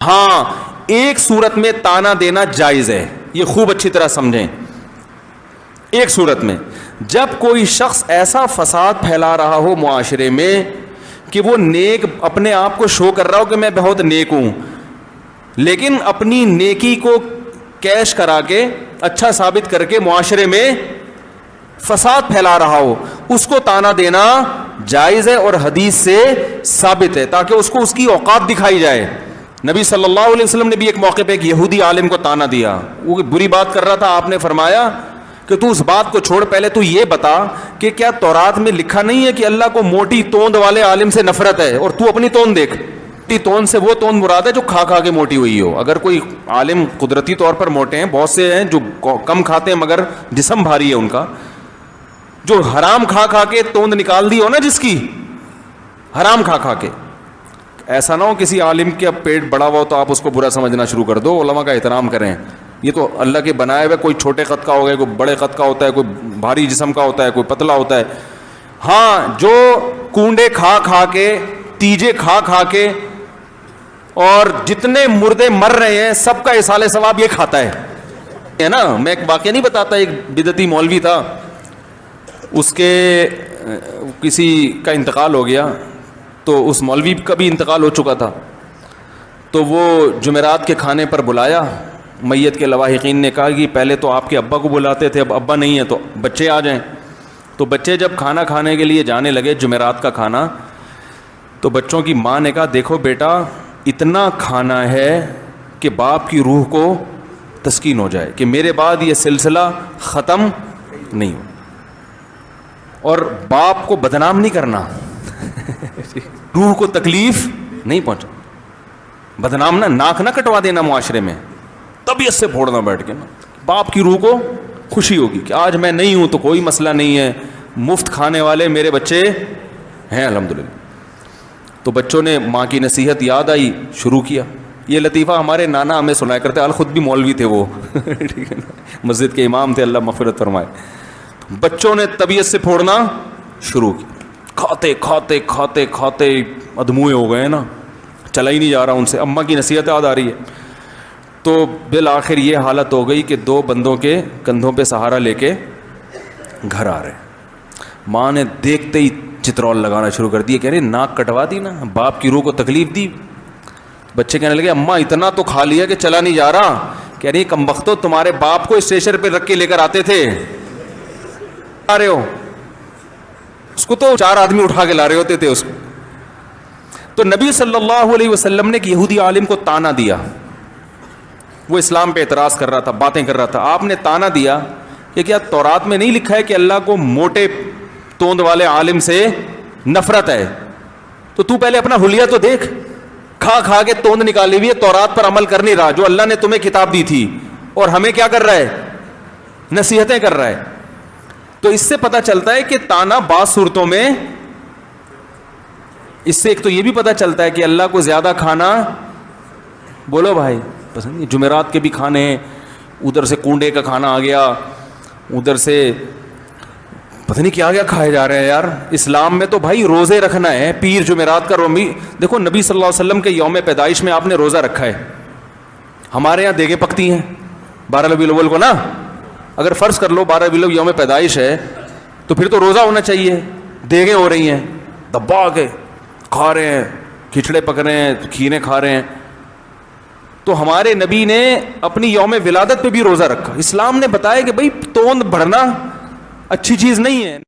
ہاں ایک صورت میں تانا دینا جائز ہے، یہ خوب اچھی طرح سمجھیں. ایک صورت میں جب کوئی شخص ایسا فساد پھیلا رہا ہو معاشرے میں کہ وہ نیک اپنے آپ کو شو کر رہا ہو کہ میں بہت نیک ہوں، لیکن اپنی نیکی کو کیش کرا کے اچھا ثابت کر کے معاشرے میں فساد پھیلا رہا ہو، اس کو تانا دینا جائز ہے اور حدیث سے ثابت ہے، تاکہ اس کو اس کی اوقات دکھائی جائے. نبی صلی اللہ علیہ وسلم نے بھی ایک موقع پہ ایک یہودی عالم کو تانا دیا، وہ بری بات کر رہا تھا. آپ نے فرمایا کہ تو اس بات کو چھوڑ، پہلے تو یہ بتا کہ کیا تورات میں لکھا نہیں ہے کہ اللہ کو موٹی توند والے عالم سے نفرت ہے، اور تو اپنی توند دیکھ. موٹی توند سے وہ توند مراد ہے جو کھا کھا کے موٹی ہوئی ہو. اگر کوئی عالم قدرتی طور پر موٹے ہیں، بہت سے ہیں جو کم کھاتے ہیں مگر جسم بھاری ہے ان کا، جو حرام کھا کھا کے توند نکال دی ہو نا، جس کی حرام کھا کھا کے. ایسا نہ ہو کسی عالم کے اب پیٹ بڑا ہوا ہو تو آپ اس کو برا سمجھنا شروع کر دو. علماء کا احترام کریں، یہ تو اللہ کے بنائے ہوئے، کوئی چھوٹے قد کا ہوگا، کوئی بڑے قد کا ہوتا ہے، کوئی بھاری جسم کا ہوتا ہے، کوئی پتلا ہوتا ہے. ہاں جو کونڈے کھا کھا کے، تیجے کھا کھا کے، اور جتنے مردے مر رہے ہیں سب کا ایصال ثواب یہ کھاتا ہے نا. میں ایک واقعہ نہیں بتاتا، ایک بدعتی مولوی تھا، اس کے کسی کا انتقال ہو گیا، تو اس مولوی کا بھی انتقال ہو چکا تھا. تو وہ جمعرات کے کھانے پر بلایا. میت کے لواحقین نے کہا کہ پہلے تو آپ کے ابا کو بلاتے تھے، اب ابا نہیں ہے تو بچے آ جائیں. تو بچے جب کھانا کھانے کے لیے جانے لگے، جمعرات کا کھانا، تو بچوں کی ماں نے کہا دیکھو بیٹا، اتنا کھانا ہے کہ باپ کی روح کو تسکین ہو جائے کہ میرے بعد یہ سلسلہ ختم نہیں ہو، اور باپ کو بدنام نہیں کرنا، روح کو تکلیف نہیں پہنچا، بدنام نہ، ناک نہ کٹوا دینا معاشرے میں، طبیعت سے پھوڑنا بیٹھ کے نا. باپ کی روح کو خوشی ہوگی کہ آج میں نہیں ہوں تو کوئی مسئلہ نہیں ہے، مفت کھانے والے میرے بچے ہیں الحمدللہ. تو بچوں نے ماں کی نصیحت یاد آئی، شروع کیا. یہ لطیفہ ہمارے نانا ہمیں سنایا کرتے، خود بھی مولوی تھے وہ ٹھیک ہے نا، مسجد کے امام تھے، اللہ مغفرت فرمائے. بچوں نے طبیعت سے پھوڑنا شروع کیا، کھاتے کھاتے کھاتے کھاتے ادموئے ہو گئے نا، چلا ہی نہیں جا رہا ان سے. اماں کی نصیحت یاد آ رہی ہے. تو بالآخر یہ حالت ہو گئی کہ دو بندوں کے کندھوں پہ سہارا لے کے گھر آ رہے. ماں نے دیکھتے ہی چترول لگانا شروع کر دی، کہہ رہے ناک کٹوا دی نا، باپ کی روح کو تکلیف دی. بچے کہنے لگے اماں اتنا تو کھا لیا کہ چلا نہیں جا رہا. کہہ رہی کمبختو، تمہارے باپ کو اسٹیشن پہ رکھ کے لے کر آتے تھے، آ رہے ہو، اس کو تو 4 آدمی اٹھا کے لا رہے ہوتے تھے اس کو. تو نبی صلی اللہ علیہ وسلم نے ایک یہودی عالم کو تانا دیا، وہ اسلام پہ اعتراض کر رہا تھا، باتیں کر رہا تھا. آپ نے تانا دیا کہ کیا تورات میں نہیں لکھا ہے کہ اللہ کو موٹے توند والے عالم سے نفرت ہے؟ تو پہلے اپنا حلیہ تو دیکھ، کھا کھا کے توند نکالی ہوئی ہے، تورات پر عمل کر نہیں رہا جو اللہ نے تمہیں کتاب دی تھی، اور ہمیں کیا کر رہا ہے؟ نصیحتیں کر رہا ہے. تو اس سے پتہ چلتا ہے کہ تانا بعض صورتوں میں، اس سے ایک تو یہ بھی پتہ چلتا ہے کہ اللہ کو زیادہ کھانا، بولو بھائی پسند نہیں. جمعرات کے بھی کھانے ہیں، ادھر سے کنڈے کا کھانا آ گیا، ادھر سے پتہ نہیں کیا کھائے جا رہے ہیں یار. اسلام میں تو بھائی روزے رکھنا ہے، پیر جمعرات کا رومی. دیکھو نبی صلی اللہ علیہ وسلم کے یوم پیدائش میں آپ نے روزہ رکھا ہے. ہمارے یہاں دیگیں پکتی ہیں 12 ربیع الاول کو نا. اگر فرض کر لو 12 ربیع الاول یوم پیدائش ہے تو پھر تو روزہ ہونا چاہیے. دیگیں ہو رہی ہیں، دبا کے کھا رہے ہیں، کھچڑے پک رہے ہیں، کھیرے کھا رہے ہیں. تو ہمارے نبی نے اپنی یوم ولادت پہ بھی روزہ رکھا. اسلام نے بتایا کہ بھائی توند بڑھنا اچھی چیز نہیں ہے.